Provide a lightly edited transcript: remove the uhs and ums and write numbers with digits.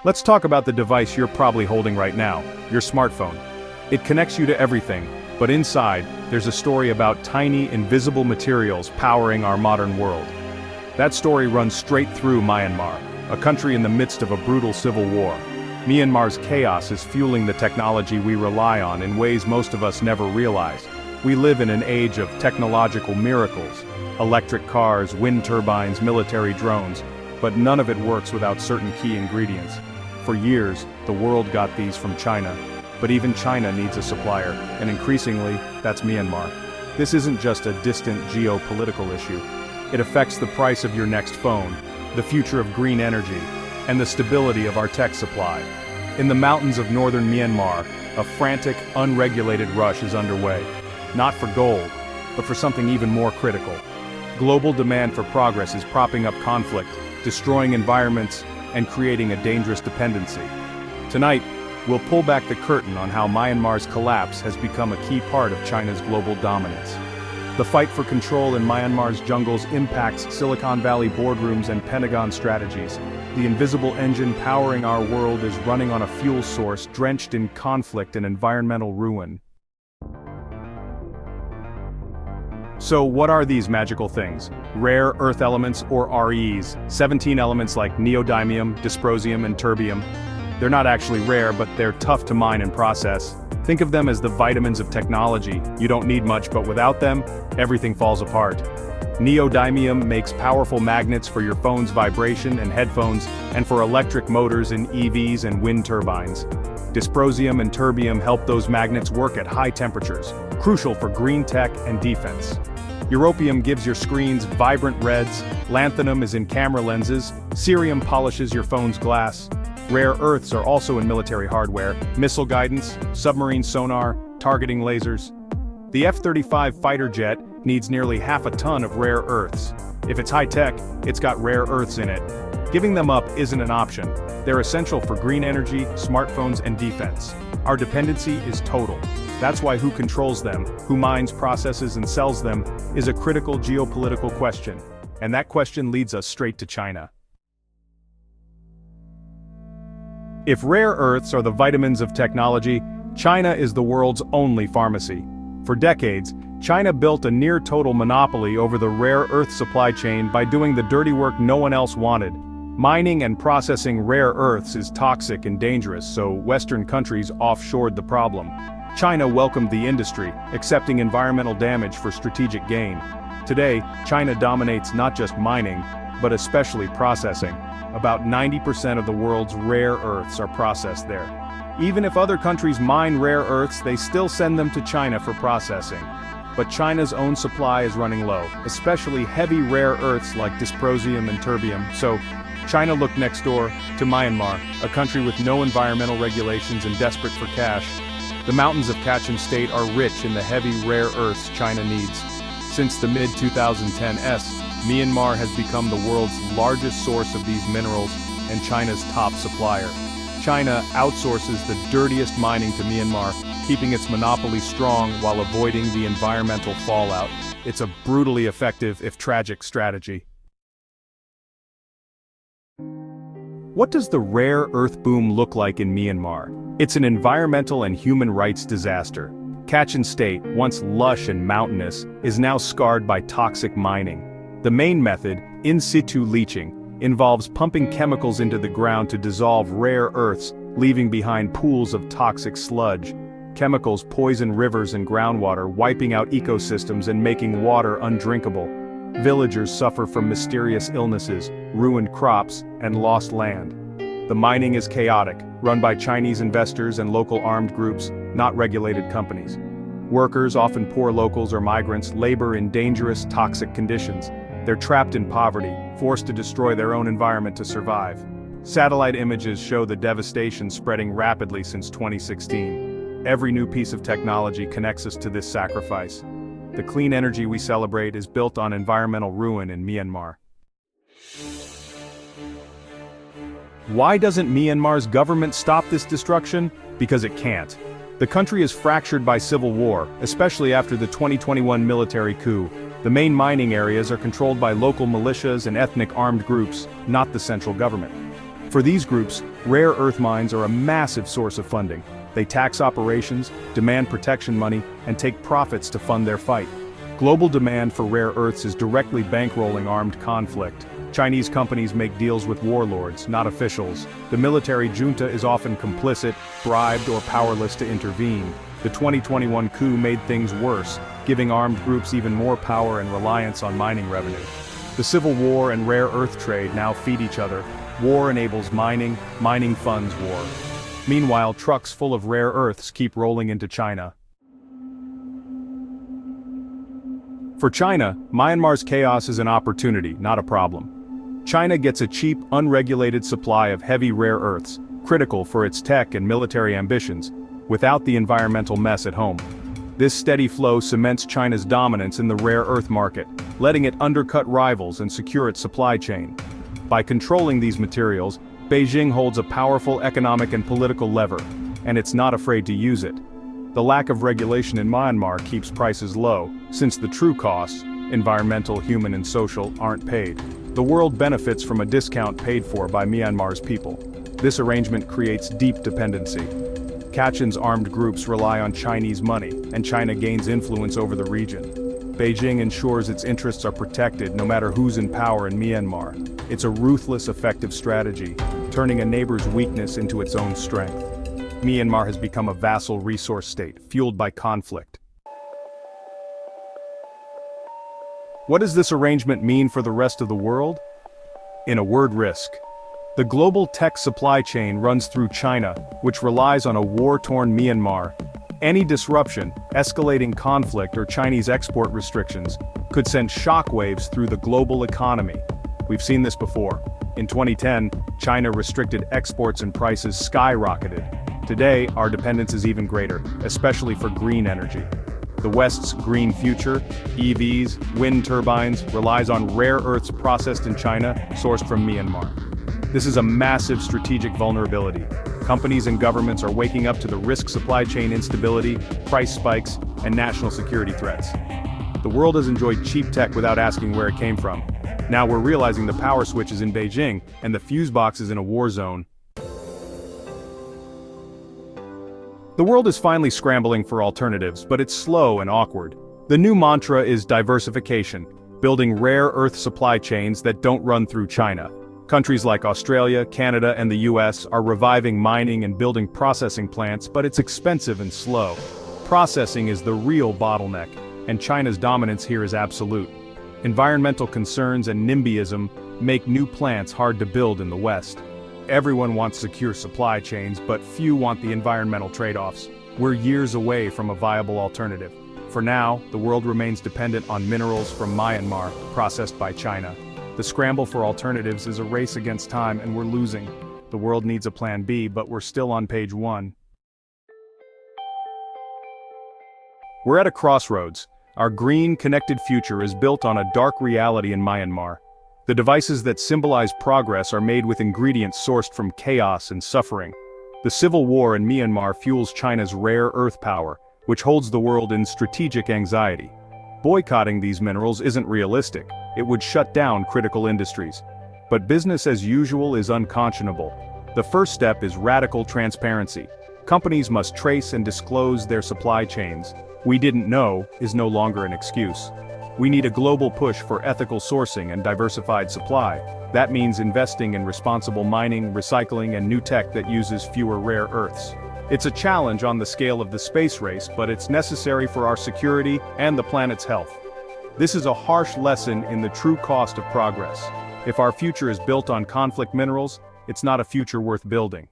Let's talk about the device you're probably holding right now, your smartphone. It connects you to everything, but inside, there's a story about tiny, invisible materials powering our modern world. That story runs straight through Myanmar, a country in the midst of a brutal civil war. Myanmar's chaos is fueling the technology we rely on in ways most of us never realize. We live in an age of technological miracles, electric cars, wind turbines, military drones, but none of it works without certain key ingredients. For years, the world got these from China, but even China needs a supplier, and increasingly, that's Myanmar. This isn't just a distant geopolitical issue. It affects the price of your next phone, the future of green energy, and the stability of our tech supply. In the mountains of northern Myanmar, a frantic, unregulated rush is underway. Not for gold, but for something even more critical. Global demand for progress is propping up conflict, destroying environments, and creating a dangerous dependency. Tonight, we'll pull back the curtain on how Myanmar's collapse has become a key part of China's global dominance. The fight for control in Myanmar's jungles impacts Silicon Valley boardrooms and Pentagon strategies. The invisible engine powering our world is running on a fuel source drenched in conflict and environmental ruin. So what are these magical things? Rare earth elements, or REs, 17 elements like neodymium, dysprosium, and terbium. They're not actually rare, but they're tough to mine and process. Think of them as the vitamins of technology. You don't need much, but without them, everything falls apart. Neodymium makes powerful magnets for your phone's vibration and headphones, and for electric motors in EVs and wind turbines. Dysprosium and terbium help those magnets work at high temperatures, crucial for green tech and defense. Europium gives your screens vibrant reds, lanthanum is in camera lenses, cerium polishes your phone's glass. Rare earths are also in military hardware, missile guidance, submarine sonar, targeting lasers. The F-35 fighter jet needs nearly half a ton of rare earths. If it's high-tech, it's got rare earths in it. Giving them up isn't an option. They're essential for green energy, smartphones, and defense. Our dependency is total. That's why who controls them, who mines, processes, and sells them, is a critical geopolitical question. And that question leads us straight to China. If rare earths are the vitamins of technology, China is the world's only pharmacy. For decades, China built a near-total monopoly over the rare earth supply chain by doing the dirty work no one else wanted. Mining and processing rare earths is toxic and dangerous, so Western countries offshored the problem. China welcomed the industry, accepting environmental damage for strategic gain. Today, China dominates not just mining, but especially processing. About 90% of the world's rare earths are processed there. Even if other countries mine rare earths, they still send them to China for processing. But China's own supply is running low, especially heavy rare earths like dysprosium and terbium, so China looked next door to Myanmar, a country with no environmental regulations and desperate for cash. The mountains of Kachin State are rich in the heavy rare earths China needs. Since the mid-2010s, Myanmar has become the world's largest source of these minerals and China's top supplier. China outsources the dirtiest mining to Myanmar, keeping its monopoly strong while avoiding the environmental fallout. It's a brutally effective, if tragic, strategy. What does the rare earth boom look like in Myanmar? It's an environmental and human rights disaster. Kachin State, once lush and mountainous, is now scarred by toxic mining. The main method, in situ leaching, involves pumping chemicals into the ground to dissolve rare earths, leaving behind pools of toxic sludge. Chemicals poison rivers and groundwater, wiping out ecosystems and making water undrinkable. Villagers suffer from mysterious illnesses, ruined crops, and lost land. The mining is chaotic, run by Chinese investors and local armed groups, not regulated companies. Workers, often poor locals or migrants, labor in dangerous, toxic conditions. They're trapped in poverty, forced to destroy their own environment to survive. Satellite images show the devastation spreading rapidly since 2016. Every new piece of technology connects us to this sacrifice. The clean energy we celebrate is built on environmental ruin in Myanmar. Why doesn't Myanmar's government stop this destruction? Because it can't. The country is fractured by civil war, especially after the 2021 military coup. The main mining areas are controlled by local militias and ethnic armed groups, not the central government. For these groups, rare earth mines are a massive source of funding. They tax operations, demand protection money, and take profits to fund their fight. Global demand for rare earths is directly bankrolling armed conflict. Chinese companies make deals with warlords, not officials. The military junta is often complicit, bribed, or powerless to intervene. The 2021 coup made things worse, giving armed groups even more power and reliance on mining revenue. The civil war and rare earth trade now feed each other. War enables mining, mining funds war. Meanwhile, trucks full of rare earths keep rolling into China. For China, Myanmar's chaos is an opportunity, not a problem. China gets a cheap, unregulated supply of heavy rare earths, critical for its tech and military ambitions, without the environmental mess at home. This steady flow cements China's dominance in the rare earth market, letting it undercut rivals and secure its supply chain. By controlling these materials, Beijing holds a powerful economic and political lever, and it's not afraid to use it. The lack of regulation in Myanmar keeps prices low, since the true costs, environmental, human and social, aren't paid. The world benefits from a discount paid for by Myanmar's people. This arrangement creates deep dependency. Kachin's armed groups rely on Chinese money, and China gains influence over the region. Beijing ensures its interests are protected no matter who's in power in Myanmar. It's a ruthless, effective strategy, turning a neighbor's weakness into its own strength. Myanmar has become a vassal resource state, fueled by conflict. What does this arrangement mean for the rest of the world? In a word, risk. The global tech supply chain runs through China, which relies on a war-torn Myanmar. Any disruption, escalating conflict or Chinese export restrictions could send shockwaves through the global economy. We've seen this before. In 2010, China restricted exports and prices skyrocketed. Today, our dependence is even greater, especially for green energy. The West's green future, EVs, wind turbines, relies on rare earths processed in China, sourced from Myanmar. This is a massive strategic vulnerability. Companies and governments are waking up to the risk supply chain instability, price spikes, and national security threats. The world has enjoyed cheap tech without asking where it came from. Now we're realizing the power switch is in Beijing, and the fuse box is in a war zone. The world is finally scrambling for alternatives, but it's slow and awkward. The new mantra is diversification, building rare earth supply chains that don't run through China. Countries like Australia, Canada, and the US are reviving mining and building processing plants, but it's expensive and slow. Processing is the real bottleneck, and China's dominance here is absolute. Environmental concerns and NIMBYism make new plants hard to build in the West. Everyone wants secure supply chains, but few want the environmental trade-offs. We're years away from a viable alternative. For now, the world remains dependent on minerals from Myanmar, processed by China. The scramble for alternatives is a race against time, and we're losing. The world needs a plan B, but we're still on page 1. We're at a crossroads. Our green, connected future is built on a dark reality in Myanmar. The devices that symbolize progress are made with ingredients sourced from chaos and suffering. The civil war in Myanmar fuels China's rare earth power, which holds the world in strategic anxiety. Boycotting these minerals isn't realistic. It would shut down critical industries. But business as usual is unconscionable. The first step is radical transparency. Companies must trace and disclose their supply chains. "We didn't know" is no longer an excuse. We need a global push for ethical sourcing and diversified supply. That means investing in responsible mining, recycling, and new tech that uses fewer rare earths. It's a challenge on the scale of the space race, but it's necessary for our security and the planet's health. This is a harsh lesson in the true cost of progress. If our future is built on conflict minerals, it's not a future worth building.